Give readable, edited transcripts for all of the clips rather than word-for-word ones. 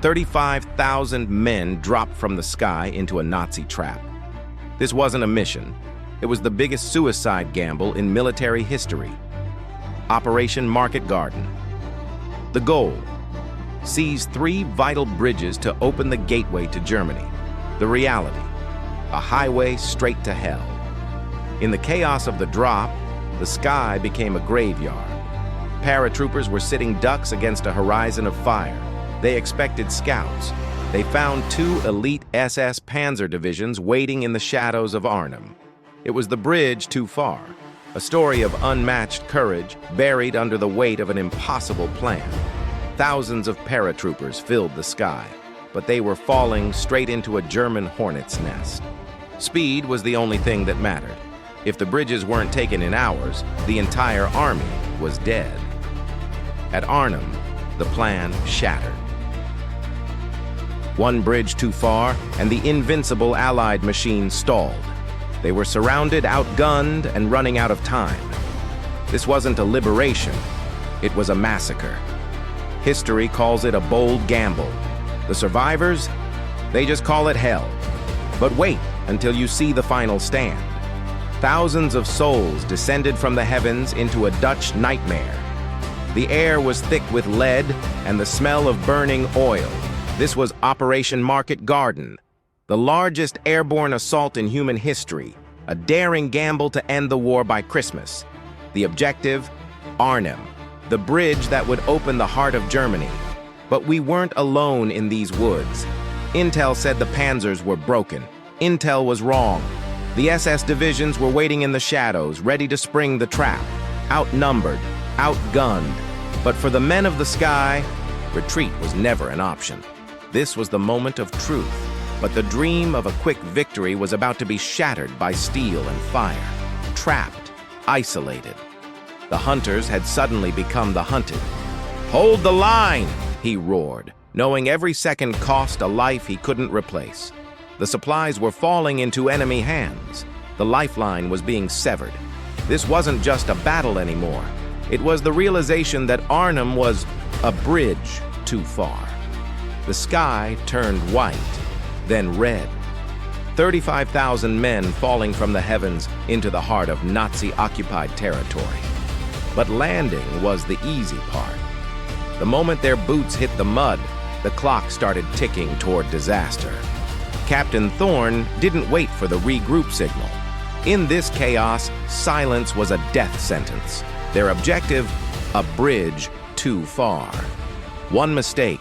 35,000 men dropped from the sky into a Nazi trap. This wasn't a mission. It was the biggest suicide gamble in military history. Operation Market Garden. The goal: seize 3 vital bridges to open the gateway to Germany. The reality: a highway straight to hell. In the chaos of the drop, the sky became a graveyard. Paratroopers were sitting ducks against a horizon of fire. They expected scouts. They found 2 elite SS Panzer divisions waiting in the shadows of Arnhem. It was the bridge too far, a story of unmatched courage buried under the weight of an impossible plan. Thousands of paratroopers filled the sky, but they were falling straight into a German hornet's nest. Speed was the only thing that mattered. If the bridges weren't taken in hours, the entire army was dead. At Arnhem, the plan shattered. One bridge too far, and the invincible Allied machine stalled. They were surrounded, outgunned, and running out of time. This wasn't a liberation, it was a massacre. History calls it a bold gamble. The survivors, they just call it hell. But wait until you see the final stand. Thousands of souls descended from the heavens into a Dutch nightmare. The air was thick with lead and the smell of burning oil. This was Operation Market Garden, the largest airborne assault in human history, a daring gamble to end the war by Christmas. The objective: Arnhem, the bridge that would open the heart of Germany. But we weren't alone in these woods. Intel said the panzers were broken. Intel was wrong. The SS divisions were waiting in the shadows, ready to spring the trap, outnumbered, outgunned. But for the men of the sky, retreat was never an option. This was the moment of truth, but the dream of a quick victory was about to be shattered by steel and fire. Trapped, isolated. The hunters had suddenly become the hunted. "Hold the line!" he roared, knowing every second cost a life he couldn't replace. The supplies were falling into enemy hands. The lifeline was being severed. This wasn't just a battle anymore. It was the realization that Arnhem was a bridge too far. The sky turned white, then red. 35,000 men falling from the heavens into the heart of Nazi-occupied territory. But landing was the easy part. The moment their boots hit the mud, the clock started ticking toward disaster. Captain Thorne didn't wait for the regroup signal. In this chaos, silence was a death sentence. Their objective: a bridge too far. One mistake,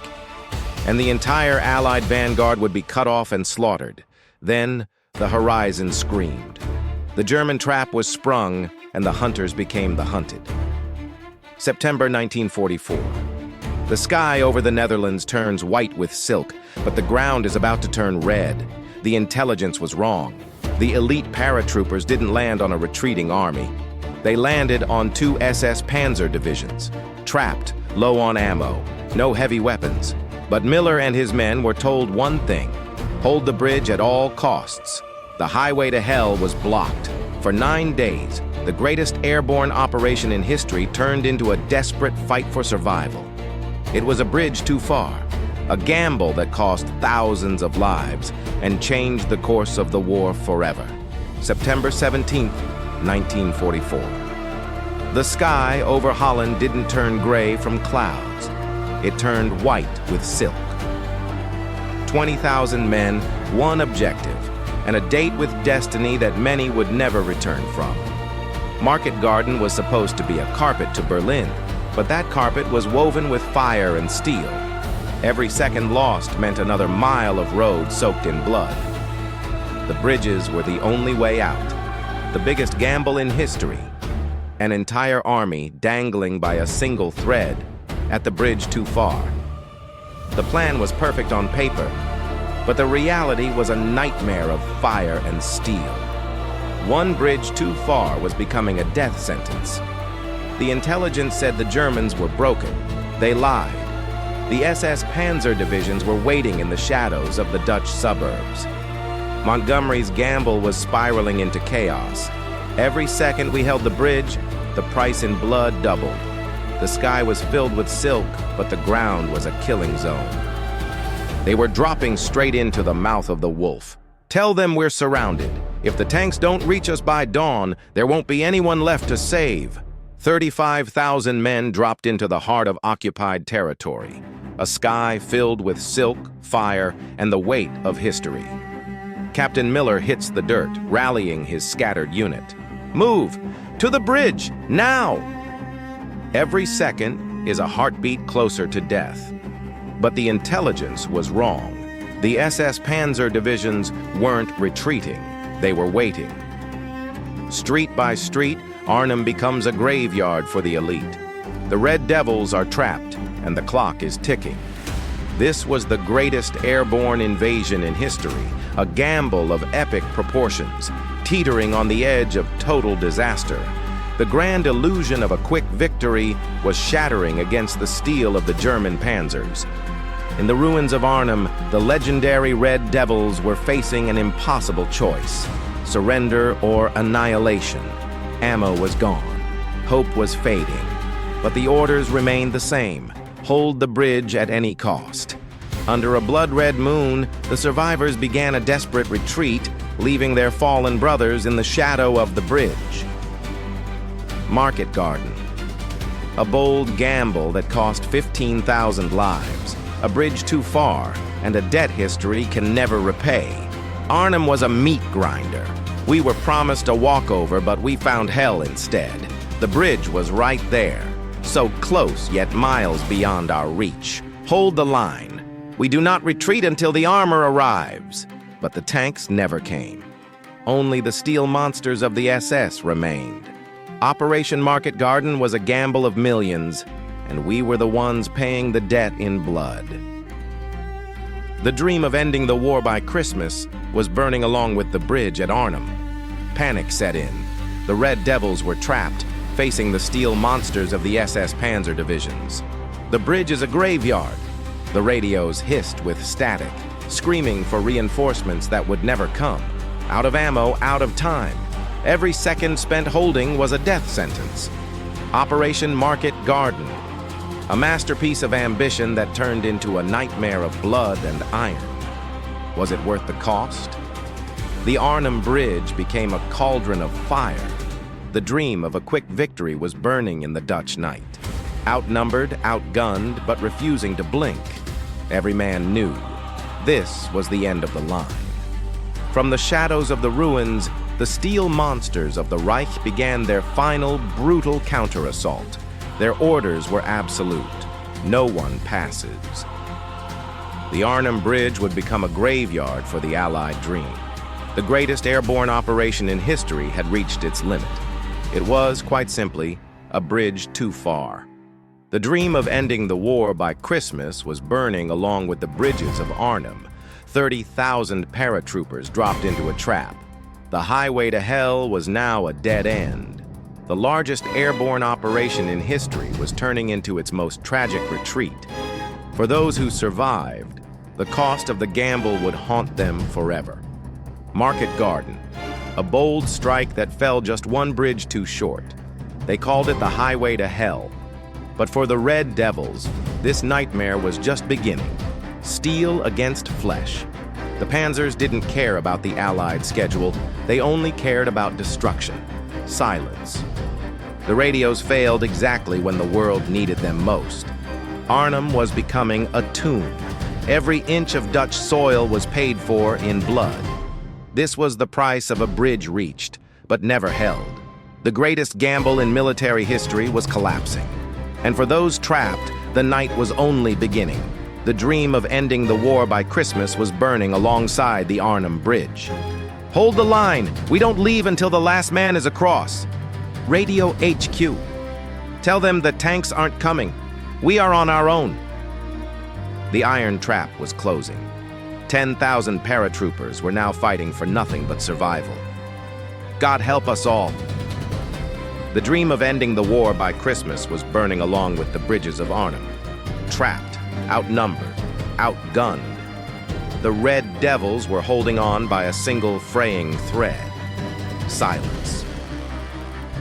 and the entire Allied vanguard would be cut off and slaughtered. Then, the horizon screamed. The German trap was sprung, and the hunters became the hunted. September 1944. The sky over the Netherlands turns white with silk, but the ground is about to turn red. The intelligence was wrong. The elite paratroopers didn't land on a retreating army. They landed on 2 SS Panzer divisions, trapped, low on ammo, no heavy weapons. But Miller and his men were told one thing: hold the bridge at all costs. The highway to hell was blocked. For 9 days, the greatest airborne operation in history turned into a desperate fight for survival. It was a bridge too far, a gamble that cost thousands of lives and changed the course of the war forever. September 17th, 1944. The sky over Holland didn't turn gray from clouds. It turned white with silk. 20,000 men, one objective, and a date with destiny that many would never return from. Market Garden was supposed to be a carpet to Berlin, but that carpet was woven with fire and steel. Every second lost meant another mile of road soaked in blood. The bridges were the only way out. The biggest gamble in history. An entire army dangling by a single thread at the bridge too far. The plan was perfect on paper, but the reality was a nightmare of fire and steel. One bridge too far was becoming a death sentence. The intelligence said the Germans were broken. They lied. The SS Panzer divisions were waiting in the shadows of the Dutch suburbs. Montgomery's gamble was spiraling into chaos. Every second we held the bridge, the price in blood doubled. The sky was filled with silk, but the ground was a killing zone. They were dropping straight into the mouth of the wolf. "Tell them we're surrounded. If the tanks don't reach us by dawn, there won't be anyone left to save." 35,000 men dropped into the heart of occupied territory, a sky filled with silk, fire, and the weight of history. Captain Miller hits the dirt, rallying his scattered unit. "Move! To the bridge! Now!" Every second is a heartbeat closer to death. But the intelligence was wrong. The SS Panzer divisions weren't retreating, they were waiting. Street by street, Arnhem becomes a graveyard for the elite. The Red Devils are trapped, and the clock is ticking. This was the greatest airborne invasion in history, a gamble of epic proportions, teetering on the edge of total disaster. The grand illusion of a quick victory was shattering against the steel of the German panzers. In the ruins of Arnhem, the legendary Red Devils were facing an impossible choice: surrender or annihilation. Ammo was gone. Hope was fading. But the orders remained the same: hold the bridge at any cost. Under a blood-red moon, the survivors began a desperate retreat, leaving their fallen brothers in the shadow of the bridge. Market Garden. A bold gamble that cost 15,000 lives, a bridge too far, and a debt history can never repay. Arnhem was a meat grinder. We were promised a walkover, but we found hell instead. The bridge was right there, so close yet miles beyond our reach. Hold the line. We do not retreat until the armor arrives. But the tanks never came. Only the steel monsters of the SS remained. Operation Market Garden was a gamble of millions, and we were the ones paying the debt in blood. The dream of ending the war by Christmas was burning along with the bridge at Arnhem. Panic set in. The Red Devils were trapped, facing the steel monsters of the SS Panzer divisions. The bridge is a graveyard. The radios hissed with static, screaming for reinforcements that would never come. Out of ammo, out of time. Every second spent holding was a death sentence. Operation Market Garden, a masterpiece of ambition that turned into a nightmare of blood and iron. Was it worth the cost? The Arnhem Bridge became a cauldron of fire. The dream of a quick victory was burning in the Dutch night. Outnumbered, outgunned, but refusing to blink. Every man knew this was the end of the line. From the shadows of the ruins, the steel monsters of the Reich began their final, brutal counter-assault. Their orders were absolute. No one passes. The Arnhem Bridge would become a graveyard for the Allied dream. The greatest airborne operation in history had reached its limit. It was, quite simply, a bridge too far. The dream of ending the war by Christmas was burning along with the bridges of Arnhem. 30,000 paratroopers dropped into a trap. The highway to hell was now a dead end. The largest airborne operation in history was turning into its most tragic retreat. For those who survived, the cost of the gamble would haunt them forever. Market Garden, a bold strike that fell just one bridge too short. They called it the highway to hell. But for the Red Devils, this nightmare was just beginning. Steel against flesh. The Panzers didn't care about the Allied schedule. They only cared about destruction. Silence. The radios failed exactly when the world needed them most. Arnhem was becoming a tomb. Every inch of Dutch soil was paid for in blood. This was the price of a bridge reached, but never held. The greatest gamble in military history was collapsing. And for those trapped, the night was only beginning. The dream of ending the war by Christmas was burning alongside the Arnhem Bridge. Hold the line. We don't leave until the last man is across. Radio HQ. Tell them the tanks aren't coming. We are on our own. The iron trap was closing. 10,000 paratroopers were now fighting for nothing but survival. God help us all. The dream of ending the war by Christmas was burning along with the bridges of Arnhem. Trapped, outnumbered, outgunned. The Red Devils were holding on by a single fraying thread. Silence.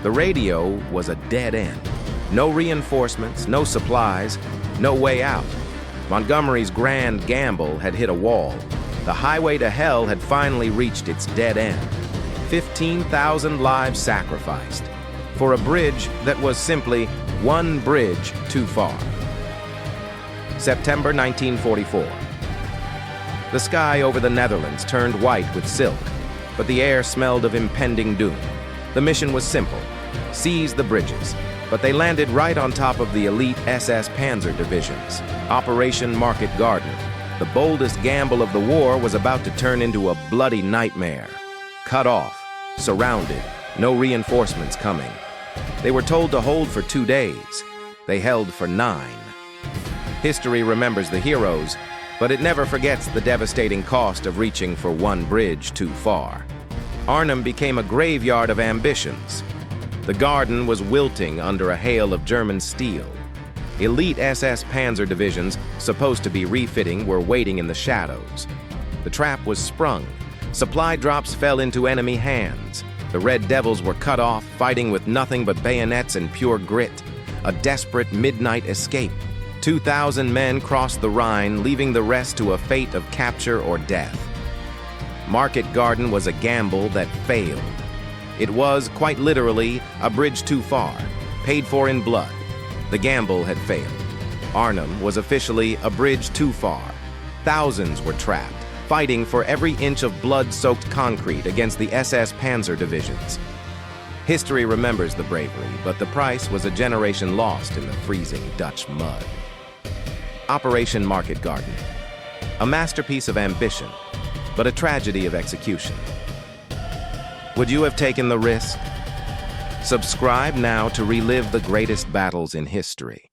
The radio was a dead end. No reinforcements, no supplies, no way out. Montgomery's grand gamble had hit a wall. The highway to hell had finally reached its dead end. 15,000 lives sacrificed for a bridge that was simply one bridge too far. September 1944. The sky over the Netherlands turned white with silk, but the air smelled of impending doom. The mission was simple: seize the bridges, but they landed right on top of the elite SS Panzer divisions. Operation Market Garden. The boldest gamble of the war was about to turn into a bloody nightmare. Cut off, surrounded, no reinforcements coming. They were told to hold for 2 days. They held for 9. History remembers the heroes, but it never forgets the devastating cost of reaching for one bridge too far. Arnhem became a graveyard of ambitions. The garden was wilting under a hail of German steel. Elite SS Panzer divisions, supposed to be refitting, were waiting in the shadows. The trap was sprung. Supply drops fell into enemy hands. The Red Devils were cut off, fighting with nothing but bayonets and pure grit. A desperate midnight escape. 2,000 men crossed the Rhine, leaving the rest to a fate of capture or death. Market Garden was a gamble that failed. It was, quite literally, a bridge too far, paid for in blood. The gamble had failed. Arnhem was officially a bridge too far. Thousands were trapped, fighting for every inch of blood-soaked concrete against the SS Panzer divisions. History remembers the bravery, but the price was a generation lost in the freezing Dutch mud. Operation Market Garden. A masterpiece of ambition, but a tragedy of execution. Would you have taken the risk? Subscribe now to relive the greatest battles in history.